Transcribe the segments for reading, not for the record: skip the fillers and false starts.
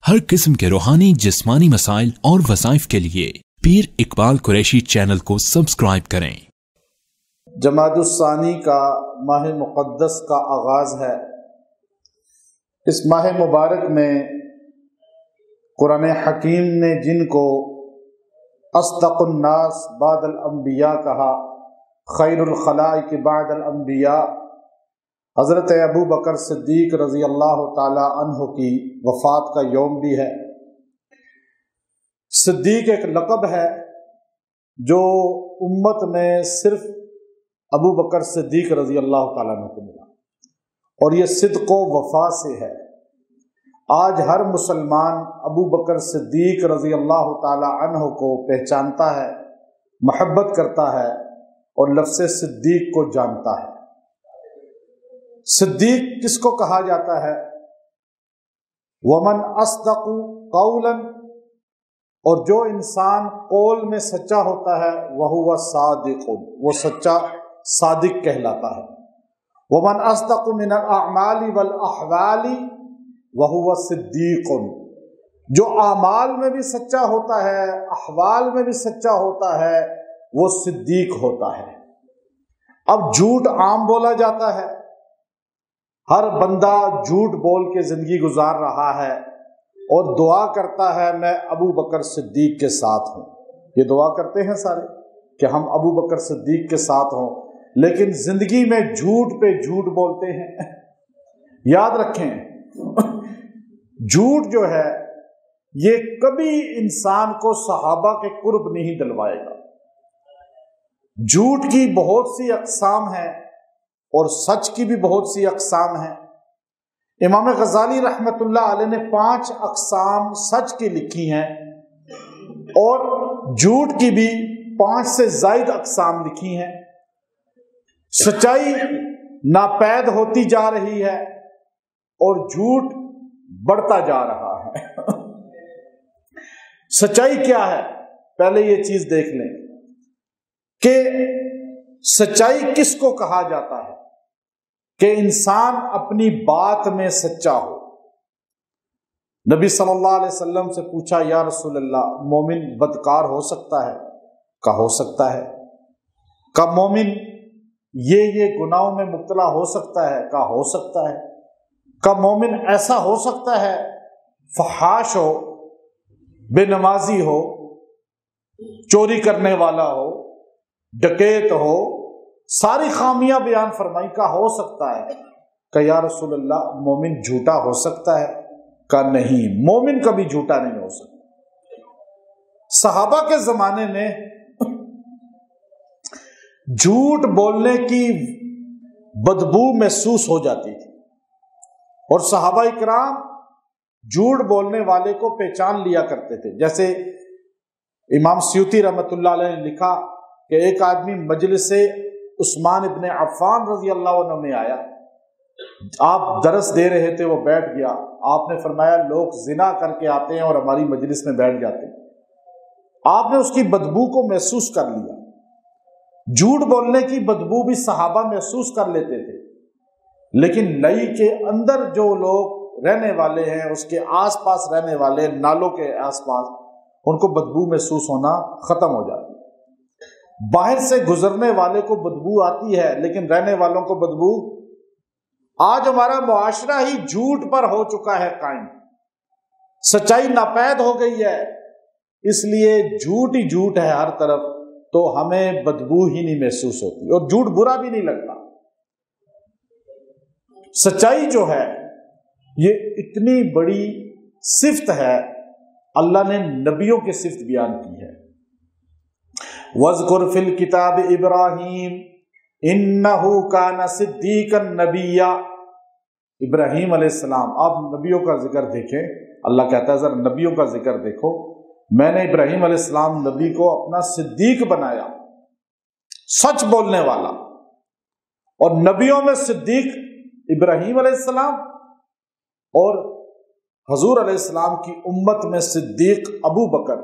ہر قسم کے روحانی جسمانی مسائل اور وظائف کے لیے پیر اقبال قریشی چینل کو سبسکرائب کریں۔ جمادی الثانی کا ماہ مقدس کا آغاز ہے۔ اس ماہ مبارک میں قرآن حکیم نے جن کو اصدق الناس بعد الانبیاء کہا، خیر الخلائق بعد الانبیاء، حضرت ابو بکر صدیق رضی اللہ تعالی عنہ کی وفات کا یوم بھی ہے۔ صدیق ایک لقب ہے جو امت میں صرف ابو بکر صدیق رضی اللہ تعالیٰ عنہ کو ملا، اور یہ صدق و وفا سے ہے۔ آج ہر مسلمان ابو بکر صدیق رضی اللہ تعالی عنہ کو پہچانتا ہے، محبت کرتا ہے اور لفظ صدیق کو جانتا ہے۔ صدیق کس کو کہا جاتا ہے؟ ومن اصدق قولا، اور جو انسان قول میں سچا ہوتا ہے، وہو صادق، وہ سچا صادق کہلاتا ہے۔ ومن اصدق من الاعمال والاحوال وہو صدیق، جو اعمال میں بھی سچا ہوتا ہے، احوال میں بھی سچا ہوتا ہے، وہ صدیق ہوتا ہے۔ اب جھوٹ عام بولا جاتا ہے، ہر بندہ جھوٹ بول کے زندگی گزار رہا ہے اور دعا کرتا ہے میں ابو بکر صدیق کے ساتھ ہوں۔ یہ دعا کرتے ہیں سارے کہ ہم ابو بکر صدیق کے ساتھ ہوں، لیکن زندگی میں جھوٹ پہ جھوٹ بولتے ہیں۔ یاد رکھیں، جھوٹ جو ہے یہ کبھی انسان کو صحابہ کے قرب نہیں دلوائے گا۔ جھوٹ کی بہت سی اقسام ہیں اور سچ کی بھی بہت سی اقسام ہیں۔ امام غزالی رحمۃ اللہ علیہ نے 5 اقسام سچ کی لکھی ہیں، اور جھوٹ کی بھی 5 سے زائد اقسام لکھی ہیں۔ سچائی ناپید ہوتی جا رہی ہے اور جھوٹ بڑھتا جا رہا ہے۔ سچائی کیا ہے؟ پہلے یہ چیز دیکھ لیں کہ سچائی کس کو کہا جاتا ہے، کہ انسان اپنی بات میں سچا ہو۔ نبی صلی اللہ علیہ وسلم سے پوچھا، یا رسول اللہ، مومن بدکار ہو سکتا ہے؟ کہا ہو سکتا ہے۔ کہا مومن یہ گناہوں میں مبتلا ہو سکتا ہے؟ کہا ہو سکتا ہے۔ کہا مومن ایسا ہو سکتا ہے فحاش ہو، بے نمازی ہو، چوری کرنے والا ہو، ڈکیت ہو، ساری خامیاں بیان فرمائی؟ کا ہو سکتا ہے۔ کہ یا رسول اللہ، مومن جھوٹا ہو سکتا ہے؟ کا نہیں، مومن کبھی جھوٹا نہیں ہو سکتا۔ صحابہ کے زمانے میں جھوٹ بولنے کی بدبو محسوس ہو جاتی تھی، اور صحابہ اکرام جھوٹ بولنے والے کو پہچان لیا کرتے تھے۔ جیسے امام سیوطی رحمۃ اللہ علیہ نے لکھا کہ ایک آدمی مجلس سے عثمان ابن عفان رضی اللہ عنہ میں آیا، آپ درس دے رہے تھے، وہ بیٹھ گیا۔ آپ نے فرمایا لوگ زنا کر کے آتے ہیں اور ہماری مجلس میں بیٹھ جاتے ہیں۔ آپ نے اس کی بدبو کو محسوس کر لیا۔ جھوٹ بولنے کی بدبو بھی صحابہ محسوس کر لیتے تھے، لیکن نئی کے اندر جو لوگ رہنے والے ہیں، اس کے آس پاس رہنے والے، نالوں کے آس پاس، ان کو بدبو محسوس ہونا ختم ہو جاتی ہے۔ باہر سے گزرنے والے کو بدبو آتی ہے، لیکن رہنے والوں کو بدبو۔ آج ہمارا معاشرہ ہی جھوٹ پر ہو چکا ہے قائم، سچائی ناپید ہو گئی ہے، اس لیے جھوٹ ہی جھوٹ ہے ہر طرف، تو ہمیں بدبو ہی نہیں محسوس ہوتی، اور جھوٹ برا بھی نہیں لگتا۔ سچائی جو ہے یہ اتنی بڑی صفت ہے، اللہ نے نبیوں کی صفت بیان کی ہے۔ وَاذْكُرْ فِي الْكِتَابِ إِبْرَاهِيمَ إِنَّهُ كَانَ صِدِّيقًا نَبِيًّا۔ ابراہیم علیہ السلام، آپ نبیوں کا ذکر دیکھیں، اللہ کہتا ہے ذرا نبیوں کا ذکر دیکھو، میں نے ابراہیم علیہ السلام نبی کو اپنا صدیق بنایا، سچ بولنے والا۔ اور نبیوں میں صدیق ابراہیم علیہ السلام، اور حضور علیہ السلام کی امت میں صدیق ابو بکر۔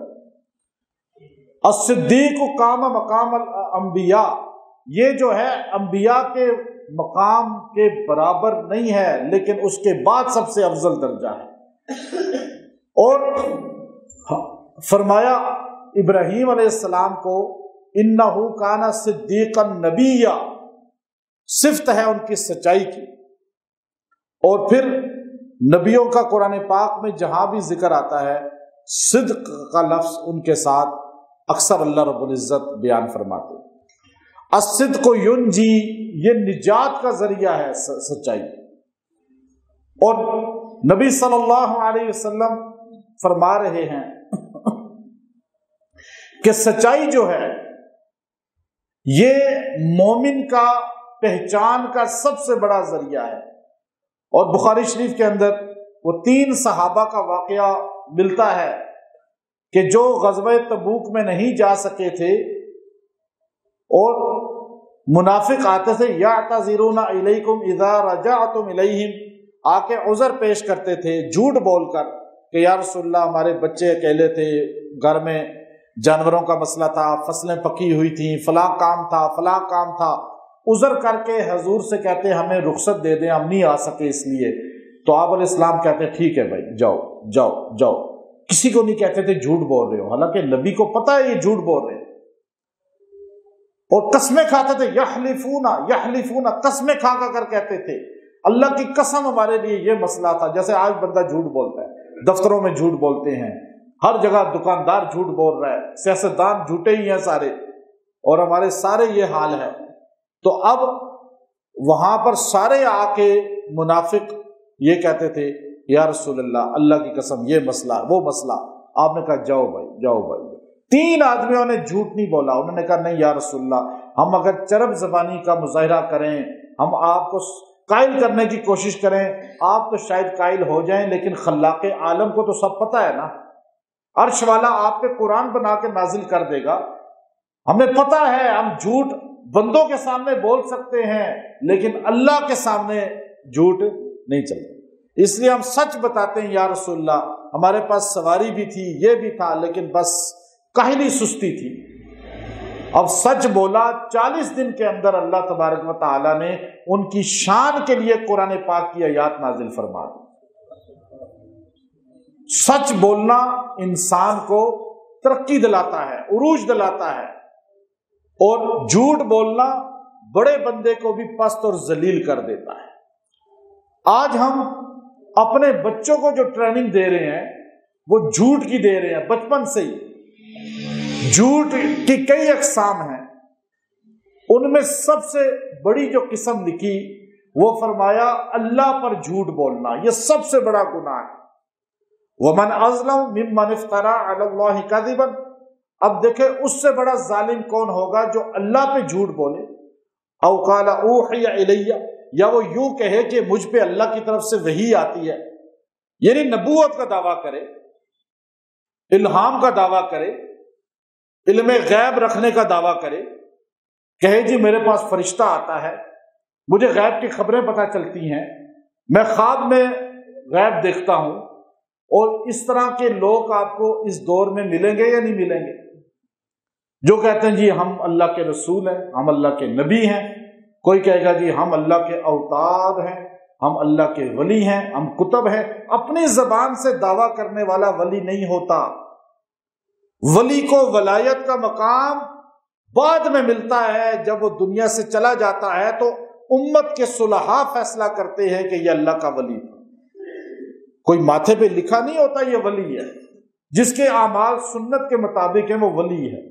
الصدیق قام مقام الانبیاء، یہ جو ہے انبیاء کے مقام کے برابر نہیں ہے، لیکن اس کے بعد سب سے افضل درجہ ہے۔ اور فرمایا ابراہیم علیہ السلام کو انہو کانا صدیقا نبیّا، صفت ہے ان کی سچائی کی۔ اور پھر نبیوں کا قرآن پاک میں جہاں بھی ذکر آتا ہے صدق کا لفظ ان کے ساتھ اکثر اللہ رب العزت بیان فرماتے ہیں۔ الصدق ینجی، یہ نجات کا ذریعہ ہے سچائی۔ اور نبی صلی اللہ علیہ وسلم فرما رہے ہیں کہ سچائی جو ہے یہ مومن کا پہچان کا سب سے بڑا ذریعہ ہے۔ اور بخاری شریف کے اندر وہ 3 صحابہ کا واقعہ ملتا ہے کہ جو غزوہ تبوک میں نہیں جا سکے تھے اور منافق آتے تھے، یعتذرون الیکم اذا رجعتم الیہم، آ کے عذر پیش کرتے تھے جھوٹ بول کر کہ یا رسول اللہ ہمارے بچے اکیلے تھے، گھر میں جانوروں کا مسئلہ تھا، فصلیں پکی ہوئی تھیں، فلاں کام تھا، فلاں کام تھا، عذر کر کے حضور سے کہتے ہمیں رخصت دے دیں، ہم نہیں آ سکے اس لیے۔ تو آپ علیہ السلام کہتے ٹھیک ہے بھائی جاؤ جاؤ جاؤ، کسی کو نہیں کہتے تھے جھوٹ بول رہے ہو، حالانکہ نبی کو پتہ ہے یہ جھوٹ بول رہے ہیں، اور قسمیں کھاتے تھے، یحلفون، قسمیں کھا کر کہتے تھے اللہ کی قسم ہمارے لیے یہ مسئلہ تھا۔ جیسے آج بندہ جھوٹ بولتا ہے، دفتروں میں جھوٹ بولتے ہیں، ہر جگہ دکاندار جھوٹ بول رہا ہے، سیاستدان جھوٹے ہی ہیں سارے، اور ہمارے سارے یہ حال ہے۔ تو اب وہاں پر سارے آ کے منافق یہ کہتے تھے یا رسول اللہ اللہ کی قسم یہ مسئلہ وہ مسئلہ، آپ نے کہا جاؤ بھائی جاؤ بھائی۔ 3 آدمیوں نے جھوٹ نہیں بولا، انہوں نے کہا نہیں یا رسول اللہ، ہم اگر چرب زبانی کا مظاہرہ کریں، ہم آپ کو قائل کرنے کی کوشش کریں، آپ تو شاید قائل ہو جائیں، لیکن خلاق عالم کو تو سب پتہ ہے نا، عرش والا آپ پہ قرآن بنا کے نازل کر دے گا، ہمیں پتہ ہے ہم جھوٹ بندوں کے سامنے بول سکتے ہیں لیکن اللہ کے سامنے جھوٹ نہیں چلتا، اس لیے ہم سچ بتاتے ہیں یا رسول اللہ، ہمارے پاس سواری بھی تھی، یہ بھی تھا، لیکن بس کاہلی سستی تھی۔ اب سچ بولا، 40 دن کے اندر اللہ تبارک و تعالیٰ نے ان کی شان کے لیے قرآن پاک کی آیات نازل فرما دی۔ سچ بولنا انسان کو ترقی دلاتا ہے، عروج دلاتا ہے، اور جھوٹ بولنا بڑے بندے کو بھی پست اور ذلیل کر دیتا ہے۔ آج ہم اپنے بچوں کو جو ٹریننگ دے رہے ہیں وہ جھوٹ کی دے رہے ہیں، بچپن سے ہی۔ جھوٹ کی کئی اقسام ہیں، ان میں سب سے بڑی جو قسم لکھی وہ فرمایا اللہ پر جھوٹ بولنا، یہ سب سے بڑا گناہ ہے۔ وَمَنْ أَظْلَمُ مِمَّنِ افْتَرَىٰ عَلَى اللَّهِ كَذِبًا، اب دیکھیں اس سے بڑا ظالم کون ہوگا جو اللہ پہ جھوٹ بولے، او قال اوحی الی، یا وہ یوں کہے کہ مجھ پہ اللہ کی طرف سے وحی آتی ہے، یعنی نبوت کا دعویٰ کرے، الہام کا دعویٰ کرے، علم غیب رکھنے کا دعویٰ کرے، کہے جی میرے پاس فرشتہ آتا ہے، مجھے غیب کی خبریں پتہ چلتی ہیں، میں خواب میں غیب دیکھتا ہوں۔ اور اس طرح کے لوگ آپ کو اس دور میں ملیں گے یا نہیں ملیں گے، جو کہتے ہیں جی ہم اللہ کے رسول ہیں، ہم اللہ کے نبی ہیں، کوئی کہے گا جی ہم اللہ کے اوتاد ہیں، ہم اللہ کے ولی ہیں، ہم کتب ہیں۔ اپنی زبان سے دعویٰ کرنے والا ولی نہیں ہوتا، ولی کو ولایت کا مقام بعد میں ملتا ہے، جب وہ دنیا سے چلا جاتا ہے تو امت کے صلحاء فیصلہ کرتے ہیں کہ یہ اللہ کا ولی تھا، کوئی ماتھے پہ لکھا نہیں ہوتا یہ ولی ہے، جس کے اعمال سنت کے مطابق ہیں وہ ولی ہے،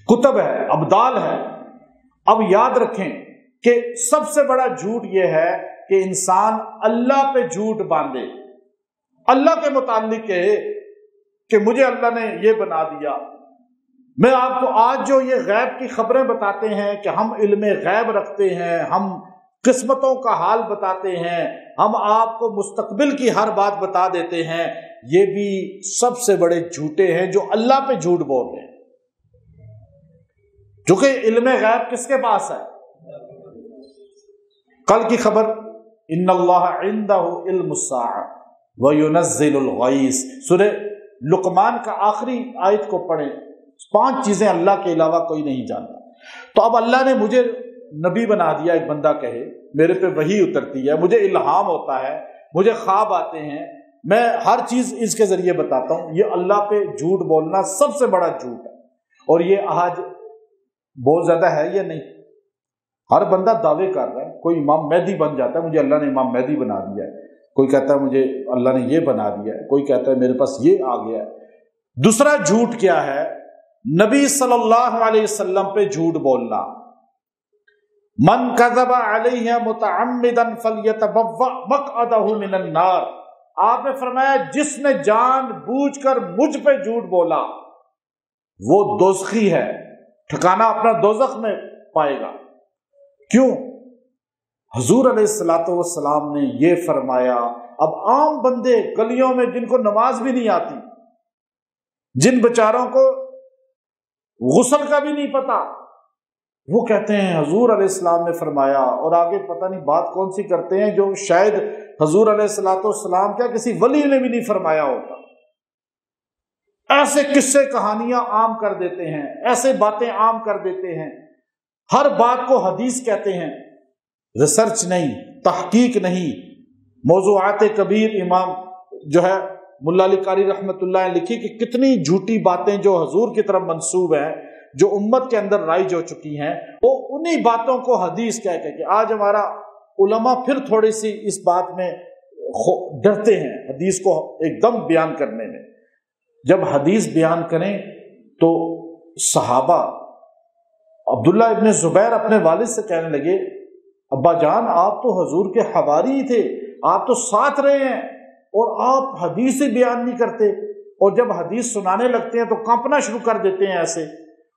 کتب ہے، ابدال ہے۔ اب یاد رکھیں کہ سب سے بڑا جھوٹ یہ ہے کہ انسان اللہ پہ جھوٹ باندھے، اللہ کے متعلق کہے کہ مجھے اللہ نے یہ بنا دیا۔ میں آپ کو آج جو یہ غیب کی خبریں بتاتے ہیں کہ ہم علم غیب رکھتے ہیں، ہم قسمتوں کا حال بتاتے ہیں، ہم آپ کو مستقبل کی ہر بات بتا دیتے ہیں، یہ بھی سب سے بڑے جھوٹے ہیں جو اللہ پہ جھوٹ بول رہے ہیں، کیونکہ علم غیب کس کے پاس ہے؟ کل کی خبر ان اللہ عندہ علم الساعہ وینزل الغیث، سورہ لقمان کا آخری آیت کو پڑھیں، 5 چیزیں اللہ کے علاوہ کوئی نہیں جانتا۔ تو اب اللہ نے مجھے نبی بنا دیا، ایک بندہ کہے میرے پہ وحی اترتی ہے، مجھے الہام ہوتا ہے، مجھے خواب آتے ہیں، میں ہر چیز اس کے ذریعے بتاتا ہوں. یہ اللہ پہ جھوٹ بولنا سب سے بڑا جھوٹ ہے، اور یہ آج بہت زیادہ ہے یا نہیں؟ ہر بندہ دعوے کر رہا ہے. کوئی امام مہدی بن جاتا ہے، مجھے اللہ نے امام مہدی بنا دیا ہے. کوئی کہتا ہے مجھے اللہ نے یہ بنا دیا ہے. کوئی کہتا ہے میرے پاس یہ آ گیا ہے. دوسرا جھوٹ کیا ہے؟ نبی صلی اللہ علیہ وسلم پہ جھوٹ بولنا. من کذب علیہ متعمدا فلیتبوأ مقعدہ من النار. آپ نے فرمایا جس نے جان بوجھ کر مجھ پہ جھوٹ بولا وہ دوزخی ہے، ٹھکانہ اپنا دوزخ میں پائے گا. کیوں؟ حضور علیہ الصلوۃ والسلام نے یہ فرمایا. اب عام بندے گلیوں میں جن کو نماز بھی نہیں آتی، جن بیچاروں کو غسل کا بھی نہیں پتا، وہ کہتے ہیں حضور علیہ السلام نے فرمایا، اور آگے پتہ نہیں بات کون سی کرتے ہیں جو شاید حضور علیہ الصلوۃ والسلام کیا کسی ولی نے بھی نہیں فرمایا ہوتا. ایسے قصے کہانیاں عام کر دیتے ہیں، ایسے باتیں عام کر دیتے ہیں. ہر بات کو حدیث کہتے ہیں. ریسرچ نہیں، تحقیق نہیں. موضوعات کبیر امام جو ہے ملا علی قاری رحمۃ اللہ نے لکھی کہ کتنی جھوٹی باتیں جو حضور کی طرف منسوب ہیں، جو امت کے اندر رائج ہو چکی ہیں، وہ انہی باتوں کو حدیث کہہ کہ آج ہمارا علماء پھر تھوڑی سی اس بات میں ڈرتے ہیں حدیث کو ایک دم بیان کرنے میں. جب حدیث بیان کریں تو صحابہ عبداللہ ابن زبیر اپنے والد سے کہنے لگے ابا جان آپ تو حضور کے حواری ہی تھے، آپ تو ساتھ رہے ہیں اور آپ حدیث ہی بیان نہیں کرتے، اور جب حدیث سنانے لگتے ہیں تو کانپنا شروع کر دیتے ہیں ایسے،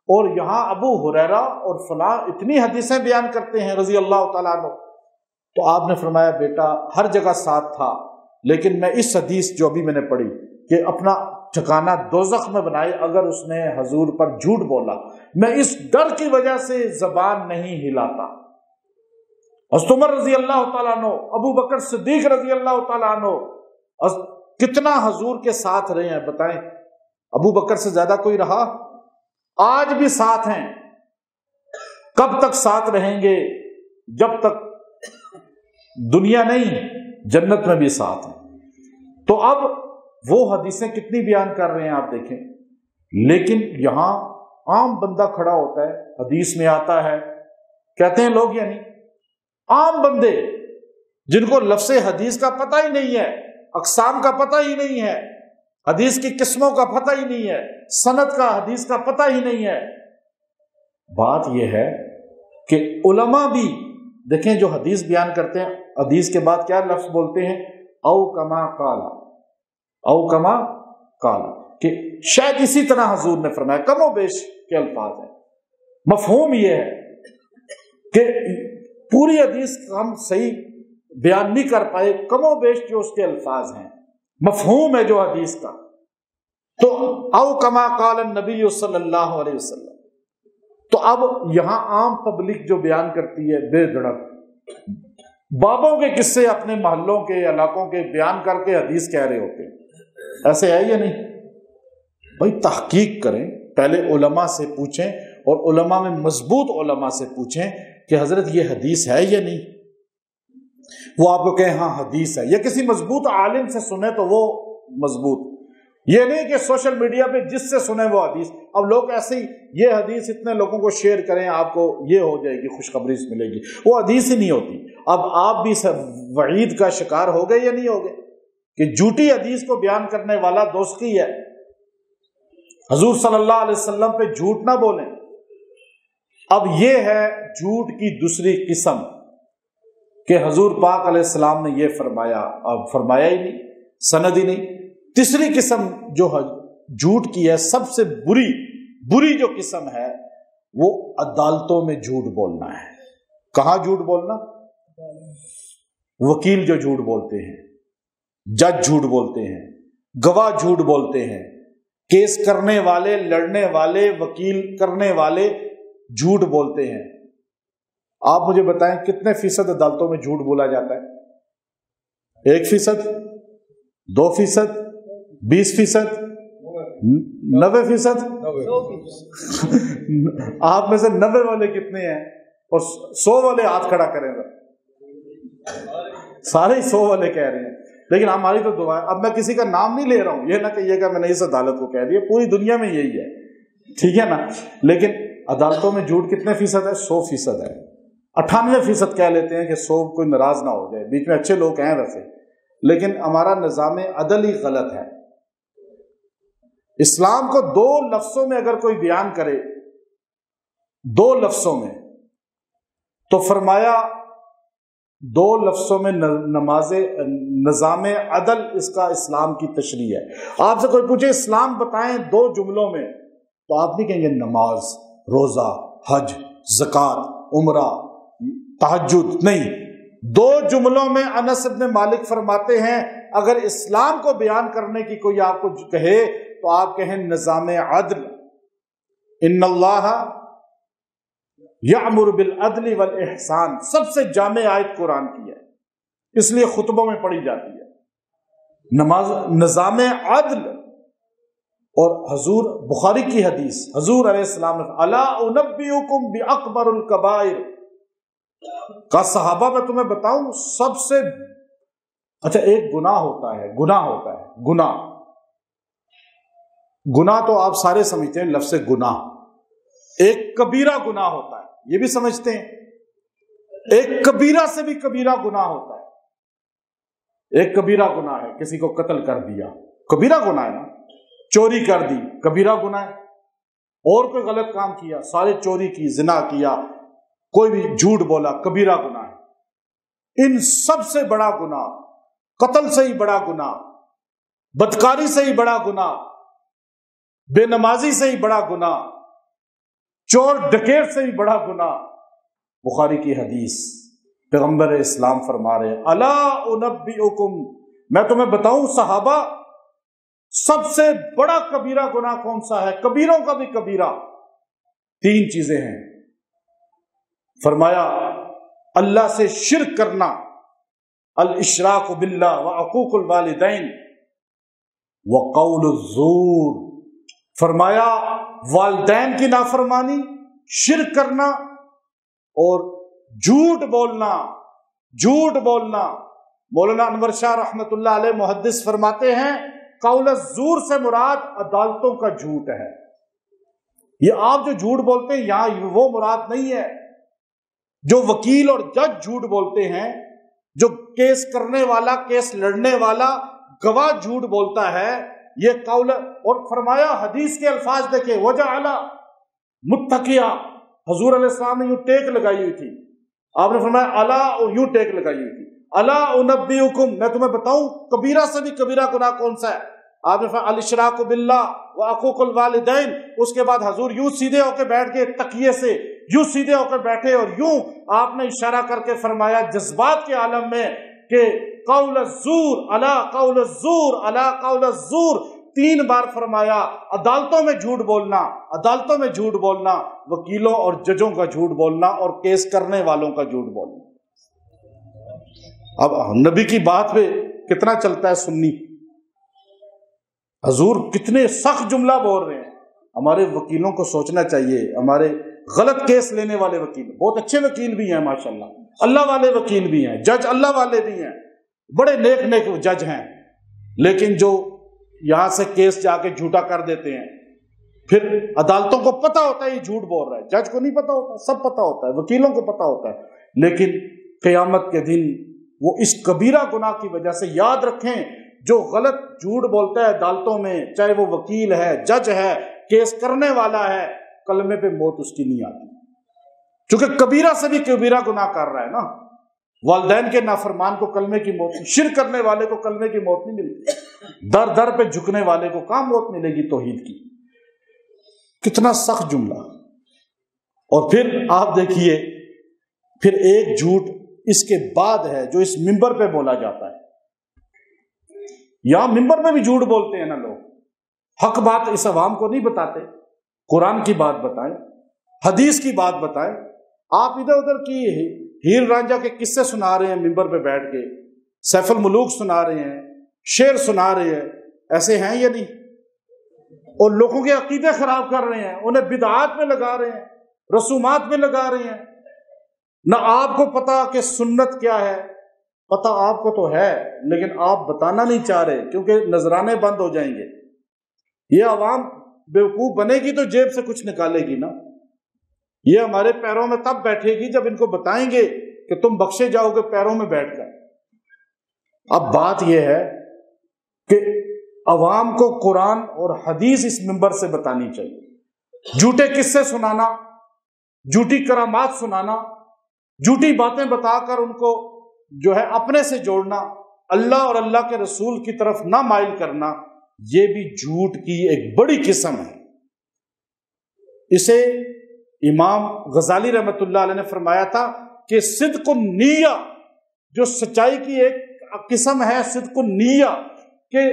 اور یہاں ابو ہریرہ اور فلاں اتنی حدیثیں بیان کرتے ہیں رضی اللہ تعالیٰ عنہ. تو آپ نے فرمایا بیٹا ہر جگہ ساتھ تھا، لیکن میں اس حدیث جو ابھی میں نے پڑھی کہ اپنا ٹھکانہ دوزخ میں بنائے اگر اس نے حضور پر جھوٹ بولا، میں اس ڈر کی وجہ سے زبان نہیں ہلاتا. حضرت عمر رضی اللہ تعالیٰ عنہ، ابو بکر صدیق رضی اللہ تعالیٰ عنہ کتنا حضور کے ساتھ رہے ہیں بتائیں؟ ابو بکر سے زیادہ کوئی رہا؟ آج بھی ساتھ ہیں. کب تک ساتھ رہیں گے؟ جب تک دنیا نہیں جنت میں بھی ساتھ ہیں. تو اب وہ حدیثیں کتنی بیان کر رہے ہیں آپ دیکھیں. لیکن یہاں عام بندہ کھڑا ہوتا ہے، حدیث میں آتا ہے، کہتے ہیں لوگ یعنی عام بندے جن کو لفظ حدیث کا پتہ ہی نہیں ہے، اقسام کا پتہ ہی نہیں ہے، حدیث کی قسموں کا پتہ ہی نہیں ہے، سند کا حدیث کا پتہ ہی نہیں ہے. بات یہ ہے کہ علماء بھی دیکھیں جو حدیث بیان کرتے ہیں، حدیث کے بعد کیا لفظ بولتے ہیں؟ او کما قال، او کما قال، کہ شاید اسی طرح حضور نے فرمایا. کم و بیش کے الفاظ ہیں. مفہوم یہ ہے کہ پوری حدیث ہم صحیح بیان نہیں کر پائے، کم و بیش جو اس کے الفاظ ہیں، مفہوم ہے جو حدیث کا. تو او کما قال النبی صلی اللہ علیہ وسلم. تو اب یہاں عام پبلک جو بیان کرتی ہے بے دھڑک بابوں کے قصے اپنے محلوں کے علاقوں کے بیان کر کے حدیث کہہ رہے ہوتے ہیں. ایسے ہے یا نہیں؟ بھائی تحقیق کریں، پہلے علماء سے پوچھیں، اور علماء میں مضبوط علماء سے پوچھیں کہ حضرت یہ حدیث ہے یا نہیں. وہ آپ کو کہیں ہاں حدیث ہے، یا کسی مضبوط عالم سے سنیں تو وہ مضبوط. یہ نہیں کہ سوشل میڈیا پہ جس سے سنیں وہ حدیث. اب لوگ ایسے ہی یہ حدیث اتنے لوگوں کو شیئر کریں آپ کو یہ ہو جائے گی، خوشخبری ملے گی، وہ حدیث ہی نہیں ہوتی. اب آپ بھی وعید کا شکار ہو گئے یا نہیں ہو گئے کہ جھوٹی حدیث کو بیان کرنے والا دوزخی ہے. حضور صلی اللہ علیہ وسلم پہ جھوٹ نہ بولیں. اب یہ ہے جھوٹ کی دوسری قسم کہ حضور پاک علیہ السلام نے یہ فرمایا، اب فرمایا ہی نہیں، سند ہی نہیں. تیسری قسم جو جھوٹ کی ہے، سب سے بری جو قسم ہے وہ عدالتوں میں جھوٹ بولنا ہے. کہاں جھوٹ بولنا؟ وکیل جو جھوٹ بولتے ہیں، جج جھوٹ بولتے ہیں، گواہ جھوٹ بولتے ہیں، کیس کرنے والے، لڑنے والے، وکیل کرنے والے جھوٹ بولتے ہیں. آپ مجھے بتائیں کتنے فیصد عدالتوں میں جھوٹ بولا جاتا ہے؟ 1%، 2%، 20%، 90%؟ آپ میں سے 90 والے کتنے ہیں؟ اور 100 والے ہاتھ کھڑا کریں گا. سارے 100 والے کہہ رہے ہیں. لیکن ہماری تو دعا ہے. اب میں کسی کا نام نہیں لے رہا ہوں، یہ نہ کہیے گا میں نے اس عدالت کو کہہ دیا، پوری دنیا میں یہی ہے، ٹھیک ہے نا. لیکن عدالتوں میں جھوٹ کتنے فیصد ہے؟ 100% ہے. 98% کہہ لیتے ہیں کہ 100 کوئی ناراض نہ ہو جائے، بیچ میں اچھے لوگ ہیں ویسے، لیکن ہمارا نظام عدل ہی غلط ہے. اسلام کو 2 لفظوں میں اگر کوئی بیان کرے، 2 لفظوں میں، تو فرمایا 2 لفظوں میں نظام عدل اس کا اسلام کی تشریح ہے. آپ سے کوئی پوچھے اسلام بتائیں 2 جملوں میں، تو آپ نہیں کہیں گے نماز، روزہ، حج، زکوٰۃ، عمرہ، تہجد، نہیں. 2 جملوں میں انس بن مالک فرماتے ہیں اگر اسلام کو بیان کرنے کی کوئی آپ کو کہے تو آپ کہیں نظام عدل. ان اللہ یأمر بالعدل والاحسان، سب سے جامع آیت قرآن کی ہے، اس لیے خطبوں میں پڑھی جاتی ہے. نظام عدل. اور حضور بخاری کی حدیث، حضور علیہ السلام نے الا انبئکم باکبر الکبائر، کا صحابہ میں تمہیں بتاؤں سب سے اچھا ایک گناہ ہوتا ہے، گناہ تو آپ سارے سمجھتے ہیں لفظ گناہ. ایک کبیرہ گناہ ہوتا ہے، یہ بھی سمجھتے ہیں. ایک کبیرہ سے بھی کبیرہ گناہ ہوتا ہے. ایک کبیرہ گناہ ہے کسی کو قتل کر دیا، کبیرہ گناہ ہے نا. چوری کر دی، کبیرہ گناہ ہے. اور کوئی غلط کام کیا، سارے چوری کی، زنا کیا، کوئی بھی جھوٹ بولا، کبیرہ گناہ ہے. ان سب سے بڑا گناہ، قتل سے ہی بڑا گناہ، بدکاری سے ہی بڑا گناہ، بے نمازی سے ہی بڑا گناہ، چور ڈکیت سے ہی بڑا گناہ. بخاری کی حدیث، پیغمبر اسلام فرما رہے ہیں الا انبئکم، میں تمہیں بتاؤں صحابہ سب سے بڑا کبیرہ گناہ کون سا ہے؟ کبیروں کا بھی کبیرہ 3 چیزیں ہیں. فرمایا اللہ سے شرک کرنا، الاشراک باللہ وعقوق الوالدین وقول الزور. فرمایا والدین کی نافرمانی، شرک کرنا اور جھوٹ بولنا. مولانا انور شاہ رحمت اللہ علیہ محدث فرماتے ہیں قول الزور سے مراد عدالتوں کا جھوٹ ہے. یہ آپ جو جھوٹ بولتے ہیں یہاں وہ مراد نہیں ہے. جو وکیل اور جج جھوٹ بولتے ہیں، جو کیس کرنے والا، کیس لڑنے والا، گواہ جھوٹ بولتا ہے، یہ قول. اور فرمایا حدیث کے الفاظ دیکھیں، وجعل متکئا، حضور علیہ السلام نے یوں ٹیک لگائی ہوئی تھی. آپ نے فرمایا الا، یوں ٹیک لگائی ہوئی تھی. الا انبئکم، میں تمہیں بتاؤں کبیرہ سے بھی کبیرہ گناہ کون سا ہے؟ آپ نے فرمایا الاشراک باللہ وعقوق الوالدین. اس کے بعد حضور یوں سیدھے ہو کے بیٹھ گئے، تکیے سے یوں سیدھے ہو کے بیٹھے، اور یوں آپ نے اشارہ کر کے فرمایا جذبات کے عالم میں کہ قول الزور الا قول الزور الا قول الزور. 3 بار فرمایا. عدالتوں میں جھوٹ بولنا، وکیلوں اور ججوں کا جھوٹ بولنا، اور کیس کرنے والوں کا جھوٹ بولنا. اب نبی کی بات پہ کتنا چلتا ہے سنی. حضور کتنے سخت جملہ بول رہے ہیں. ہمارے وکیلوں کو سوچنا چاہیے. ہمارے غلط کیس لینے والے وکیل، بہت اچھے وکیل بھی ہیں ماشاءاللہ، اللہ والے وکیل بھی ہیں، جج اللہ والے بھی ہیں، بڑے نیک جج ہیں، لیکن جو یہاں سے کیس جا کے جھوٹا کر دیتے ہیں، پھر عدالتوں کو پتہ ہوتا ہے یہ جھوٹ بول رہا ہے، جج کو نہیں پتہ ہوتا، سب پتہ ہوتا ہے، وکیلوں کو پتہ ہوتا ہے، لیکن قیامت کے دن وہ اس کبیرہ گناہ کی وجہ سے یاد رکھیں جو غلط جھوٹ بولتا ہے عدالتوں میں، چاہے وہ وکیل ہے، جج ہے، کیس کرنے والا ہے، کلمے پہ موت اس کی نہیں آتی، چونکہ کبیرہ سے بھی کبیرہ گناہ کر رہا ہے نا. والدین کے نافرمان کو کلمے کی موت، شرک کرنے والے کو کلمے کی موت نہیں ملتی، در در پہ جھکنے والے کو کہاں موت ملے گی توحید کی. کتنا سخت جملہ. اور پھر آپ دیکھیے، پھر ایک جھوٹ اس کے بعد ہے جو اس منبر پہ بولا جاتا ہے. یہاں منبر پہ بھی جھوٹ بولتے ہیں نا لوگ. حق بات اس عوام کو نہیں بتاتے، قرآن کی بات بتائیں، حدیث کی بات بتائیں. آپ ادھر ادھر کی ہیر رانجھا کے قصے سنا رہے ہیں منبر پہ بیٹھ کے، سیف الملوک سنا رہے ہیں، شعر سنا رہے ہیں. ایسے ہیں یا نہیں؟ اور لوگوں کے عقیدے خراب کر رہے ہیں، انہیں بدعات میں لگا رہے ہیں، رسومات میں لگا رہے ہیں. نہ آپ کو پتا کہ سنت کیا ہے، پتہ آپ کو تو ہے لیکن آپ بتانا نہیں چاہ رہے کیونکہ نذرانے بند ہو جائیں گے. یہ عوام بیوقوف بنے گی تو جیب سے کچھ نکالے گی نا. یہ ہمارے پیروں میں تب بیٹھے گی جب ان کو بتائیں گے کہ تم بخشے جاؤ گے پیروں میں بیٹھ کر. اب بات یہ ہے کہ عوام کو قرآن اور حدیث اس منبر سے بتانی چاہیے. جھوٹے قصے سنانا، جھوٹی کرامات سنانا، جھوٹی باتیں بتا کر ان کو جو ہے اپنے سے جوڑنا، اللہ اور اللہ کے رسول کی طرف نہ مائل کرنا، یہ بھی جھوٹ کی ایک بڑی قسم ہے. اسے امام غزالی رحمۃ اللہ علیہ نے فرمایا تھا کہ صدق النیہ، جو سچائی کی ایک قسم ہے صدق النیہ، کہ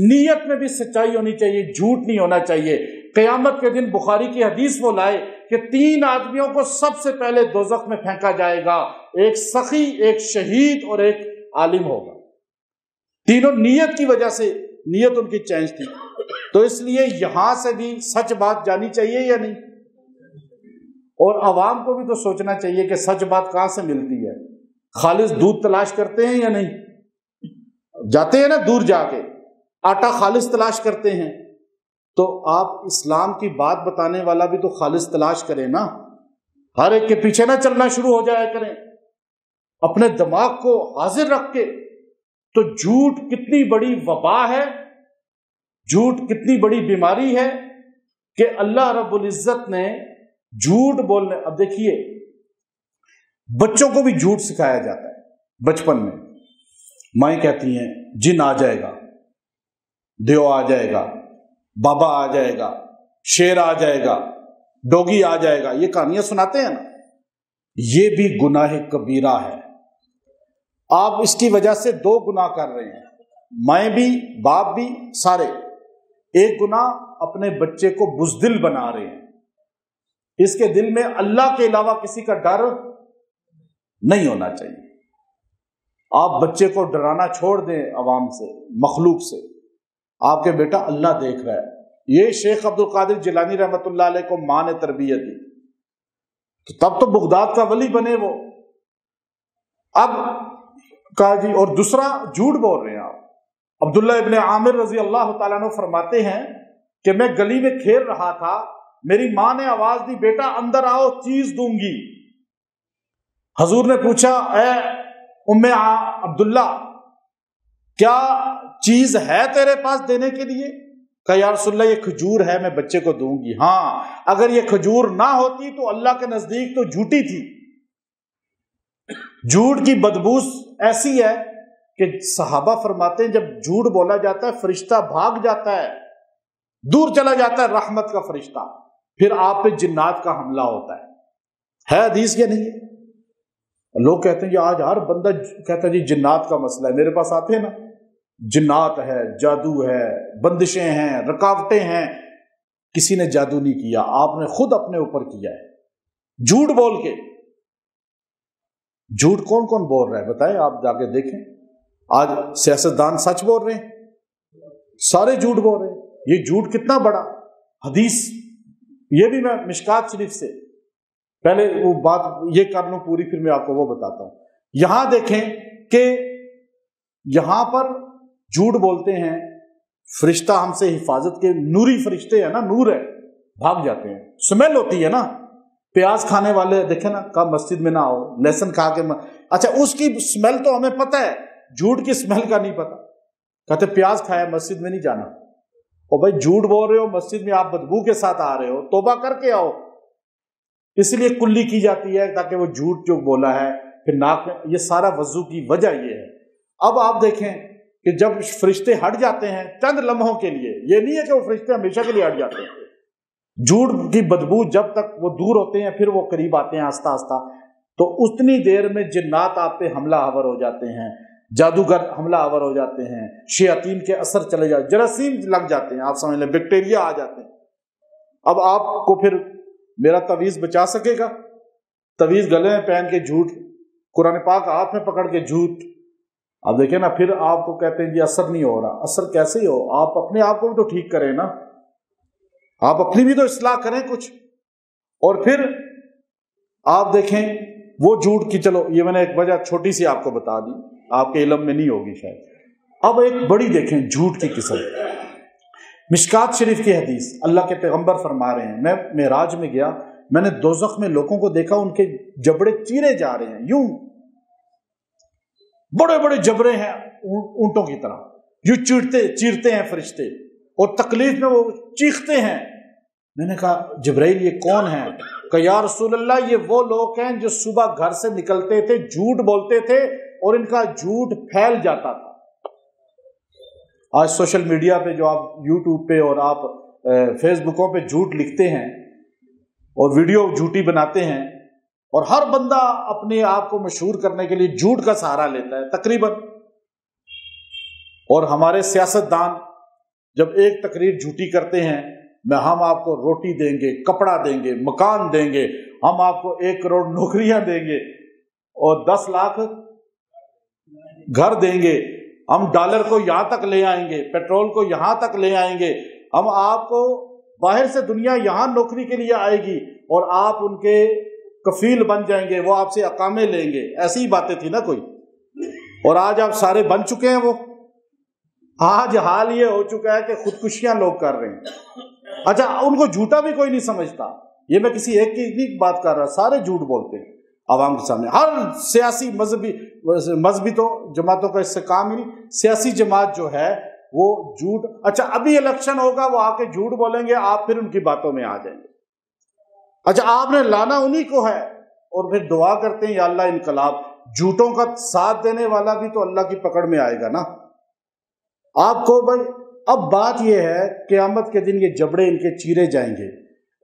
نیت میں بھی سچائی ہونی چاہیے، جھوٹ نہیں ہونا چاہیے. قیامت کے دن بخاری کی حدیث وہ لائے کہ 3 آدمیوں کو سب سے پہلے دوزخ میں پھینکا جائے گا، ایک سخی، ایک شہید اور ایک عالم ہوگا. تینوں نیت کی وجہ سے، نیت ان کی چینج تھی. تو اس لیے یہاں سے بھی سچ بات جانی چاہیے یا نہیں؟ اور عوام کو بھی تو سوچنا چاہیے کہ سچ بات کہاں سے ملتی ہے. خالص دودھ تلاش کرتے ہیں یا نہیں؟ جاتے ہیں نا دور جا کے، آٹا خالص تلاش کرتے ہیں. تو آپ اسلام کی بات بتانے والا بھی تو خالص تلاش کریں نا. ہر ایک کے پیچھے نہ چلنا شروع ہو جایا کریں، اپنے دماغ کو حاضر رکھ کے. تو جھوٹ کتنی بڑی وبا ہے، جھوٹ کتنی بڑی بیماری ہے کہ اللہ رب العزت نے جھوٹ بولنے. اب دیکھیے بچوں کو بھی جھوٹ سکھایا جاتا ہے بچپن میں. مائیں کہتی ہیں جن آ جائے گا، دیو آ جائے گا، بابا آ جائے گا، شیر آ جائے گا، ڈوگی آ جائے گا، یہ کہانیاں سناتے ہیں نا. یہ بھی گناہ کبیرہ ہے. آپ اس کی وجہ سے 2 گناہ کر رہے ہیں، مائیں بھی باپ بھی سارے. ایک گناہ اپنے بچے کو بزدل بنا رہے ہیں، اس کے دل میں اللہ کے علاوہ کسی کا ڈر نہیں ہونا چاہیے. آپ بچے کو ڈرانا چھوڑ دیں عوام سے، مخلوق سے. آپ کے بیٹا اللہ دیکھ رہا ہے. یہ شیخ عبد القادر جیلانی رحمۃ اللہ علیہ کو ماں نے تربیت دی، تو تب تو بغداد کا ولی بنے وہ. اب کہا جی. اور دوسرا جھوٹ بول رہے ہیں آپ. عبداللہ ابن عامر رضی اللہ تعالیٰ عنہ فرماتے ہیں کہ میں گلی میں کھیل رہا تھا، میری ماں نے آواز دی بیٹا اندر آؤ چیز دوں گی. حضور نے پوچھا اے عبداللہ کیا چیز ہے تیرے پاس دینے کے لیے؟ کہا یا رسول اللہ یہ کھجور ہے، میں بچے کو دوں گی. ہاں اگر یہ کھجور نہ ہوتی تو اللہ کے نزدیک تو جھوٹی تھی. جھوٹ کی بدبو ایسی ہے کہ صحابہ فرماتے ہیں جب جھوٹ بولا جاتا ہے فرشتہ بھاگ جاتا ہے، دور چلا جاتا ہے رحمت کا فرشتہ. پھر آپ پہ جنات کا حملہ ہوتا ہے حدیث یا نہیں؟ لوگ کہتے ہیں کہ آج ہر بندہ کہتا ہے جی جنات کا مسئلہ ہے. میرے پاس آتے ہیں نا، جنات ہے، جادو ہے، بندشیں ہیں، رکاوٹیں ہیں. کسی نے جادو نہیں کیا، آپ نے خود اپنے اوپر کیا ہے جھوٹ بول کے. جھوٹ کون کون بول رہا ہے بتائیں، آپ جا کے دیکھیں. آج سیاستدان سچ بول رہے ہیں، سارے جھوٹ بول رہے ہیں. یہ جھوٹ کتنا بڑا. حدیث یہ بھی میں مشکات شریف سے پہلے وہ بات یہ کر لوں پوری، پھر میں آپ کو وہ بتاتا ہوں. یہاں دیکھیں کہ یہاں پر جھوٹ بولتے ہیں، فرشتہ ہم سے حفاظت کے، نوری فرشتے ہیں نا، نور ہے، بھاگ جاتے ہیں. سمیل ہوتی ہے نا، پیاز کھانے والے دیکھیں نا، کہا مسجد میں نہ آؤ، لہسن کھا کے اچھا اس کی سمیل تو ہمیں پتہ ہے، جھوٹ کی سمیل کا نہیں پتہ. کہتے پیاز کھایا مسجد میں نہیں جانا. اور بھائی جھوٹ بول رہے ہو، مسجد میں آپ بدبو کے ساتھ آ رہے ہو، توبہ کر کے آؤ. اس لیے کلی کی جاتی ہے تاکہ وہ جھوٹ جو بولا ہے پھر ناک میں، یہ سارا وضو کی وجہ یہ ہے. اب آپ دیکھیں کہ جب فرشتے ہٹ جاتے ہیں چند لمحوں کے لیے، یہ نہیں ہے کہ وہ فرشتے ہمیشہ کے لیے ہٹ جاتے ہیں. جھوٹ کی بدبو جب تک وہ دور ہوتے ہیں پھر وہ قریب آتے ہیں آہستہ آہستہ، تو اتنی دیر میں جنات آپ پہ حملہ آور ہو جاتے ہیں، جادوگر حملہ آور ہو جاتے ہیں، شیاطین کے اثر چلے جاتے، جراثیم لگ جاتے ہیں، آپ سمجھ لیں بیکٹیریا آ جاتے ہیں. اب آپ کو پھر میرا تعویذ بچا سکے گا؟ تعویذ گلے میں پہن کے جھوٹ، قرآن پاک ہاتھ میں پکڑ کے جھوٹ. اب دیکھیں نا، پھر آپ کو کہتے ہیں جی اثر نہیں ہو رہا. اثر کیسے ہی ہو؟ آپ اپنے آپ کو بھی تو ٹھیک کریں نا، آپ اپنی بھی تو اصلاح کریں کچھ. اور پھر آپ دیکھیں وہ جھوٹ کی، چلو یہ میں نے ایک وجہ چھوٹی سی آپ کو بتا دی آپ کے علم میں نہیں ہوگی شاید. اب ایک بڑی دیکھیں جھوٹ کی قسم. مشکات شریف کی حدیث، اللہ کے پیغمبر فرما رہے ہیں، میں معراج میں گیا، میں نے دوزخ میں لوگوں کو دیکھا، ان کے جبڑے چیرے جا رہے ہیں، یوں بڑے بڑے جبڑے ہیں اونٹوں کی طرح، یوں چیرتے ہیں فرشتے، اور تکلیف میں وہ چیختے ہیں. میں نے کہا جبرائیل یہ کون ہیں؟ کہ یا رسول اللہ یہ وہ لوگ ہیں جو صبح گھر سے نکلتے تھے، جھوٹ بولتے تھے اور ان کا جھوٹ پھیل جاتا تھا. آج سوشل میڈیا پہ جو آپ یوٹیوب پہ اور آپ فیس بکوں پہ جھوٹ لکھتے ہیں اور ویڈیو جھوٹی بناتے ہیں، اور ہر بندہ اپنے آپ کو مشہور کرنے کے لیے جھوٹ کا سہارا لیتا ہے تقریباً. اور ہمارے سیاستدان جب ایک تقریر جھوٹی کرتے ہیں، ہم آپ کو روٹی دیں گے، کپڑا دیں گے، مکان دیں گے، ہم آپ کو 1 کروڑ نوکریاں دیں گے اور 10 لاکھ گھر دیں گے، ہم ڈالر کو یہاں تک لے آئیں گے، پیٹرول کو یہاں تک لے آئیں گے، ہم آپ کو باہر سے دنیا یہاں نوکری کے لیے آئے گی اور آپ ان کے کفیل بن جائیں گے، وہ آپ سے اقامے لیں گے. ایسی ہی باتیں تھی نا کوئی. اور آج آپ سارے بن چکے ہیں. وہ آج حال یہ ہو چکا ہے کہ خودکشیاں لوگ کر رہے ہیں. اچھا ان کو جھوٹا بھی کوئی نہیں سمجھتا. یہ میں کسی ایک کی بات کر رہا، سارے جھوٹ بولتے ہیں عوام کے سامنے. ہر سیاسی مذہبی تو جماعتوں کا اس سے کام ہی نہیں. سیاسی جماعت جو ہے وہ جھوٹ. اچھا ابھی الیکشن ہوگا، وہ آ کے جھوٹ بولیں گے، آپ پھر ان کی باتوں میں آ جائیں گے. اچھا آپ نے لانا انہی کو ہے، اور پھر دعا کرتے ہیں یا اللہ انقلاب. جھوٹوں کا ساتھ دینے والا بھی تو اللہ کی پکڑ میں آئے گا نا. آپ کو بھائی اب بات یہ ہے قیامت کے دن یہ جبڑے ان کے چیرے جائیں گے،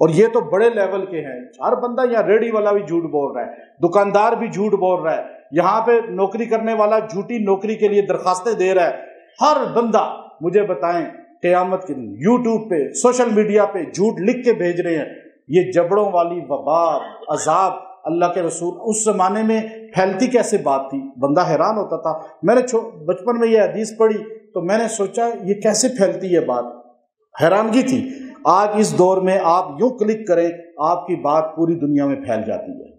اور یہ تو بڑے لیول کے ہیں. ہر بندہ یہاں ریڑھی والا بھی جھوٹ بول رہا ہے، دکاندار بھی جھوٹ بول رہا ہے، یہاں پہ نوکری کرنے والا جھوٹی نوکری کے لیے درخواستیں دے رہا ہے. ہر بندہ مجھے بتائیں قیامت کے دن یوٹیوب پہ سوشل میڈیا پہ جھوٹ لکھ کے بھیج رہے ہیں. یہ جبڑوں والی وبا عذاب اللہ کے رسول اس زمانے میں پھیلتی کیسے بات تھی، بندہ حیران ہوتا تھا. میں نے بچپن میں یہ حدیث پڑھی تو میں نے سوچا یہ کیسے پھیلتی ہے بات، حیرانگی تھی. آج اس دور میں آپ یوں کلک کریں، آپ کی بات پوری دنیا میں پھیل جاتی ہے.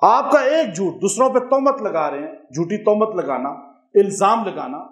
آپ کا ایک جھوٹ، دوسروں پہ تہمت لگا رہے ہیں، جھوٹی تہمت لگانا، الزام لگانا.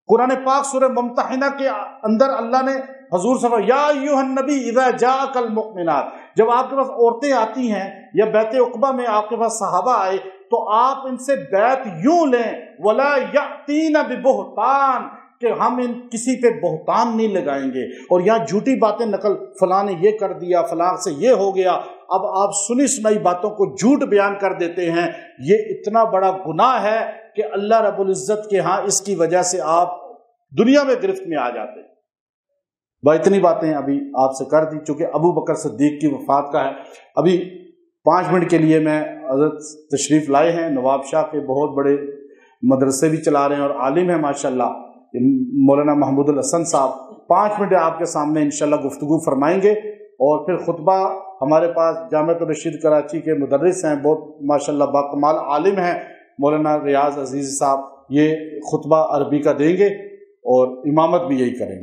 قرآن پاک سورہ ممتحنہ کے اندر اللہ نے حضور صلی اللہ علیہ وسلم یا ایھا النبی اذا جاءک المؤمنات، جب آپ کے پاس عورتیں آتی ہیں یا بیعت عقبہ میں آپ کے پاس صحابہ آئے تو آپ ان سے بیعت یوں لیں، ولا یأتین ببہتان، کہ ہم کسی پہ بہتان نہیں لگائیں گے. اور یہاں جھوٹی باتیں نقل، فلاں نے یہ کر دیا، فلاں سے یہ ہو گیا. اب آپ سنی سنائی باتوں کو جھوٹ بیان کر دیتے ہیں. یہ اتنا بڑا گناہ ہے کہ اللہ رب العزت کے ہاں اس کی وجہ سے آپ دنیا میں گرفت میں آ جاتے ہیں. بھائی اتنی باتیں ابھی آپ سے کر دی، چونکہ ابو بکر صدیق کی وفات کا ہے. ابھی 5 منٹ کے لیے میں حضرت تشریف لائے ہیں، نواب شاہ کے بہت بڑے مدرسے بھی چلا رہے ہیں اور عالم ہیں ماشاءاللہ، مولانا محمود الحسن صاحب. 5 منٹ آپ کے سامنے انشاءاللہ گفتگو فرمائیں گے، اور پھر خطبہ ہمارے پاس جامعۃ الرشید کراچی کے مدرس ہیں، بہت ماشاءاللہ باکمال عالم ہیں، مولانا ریاض عزیز صاحب. یہ خطبہ عربی کا دیں گے اور امامت بھی یہی کریں گے.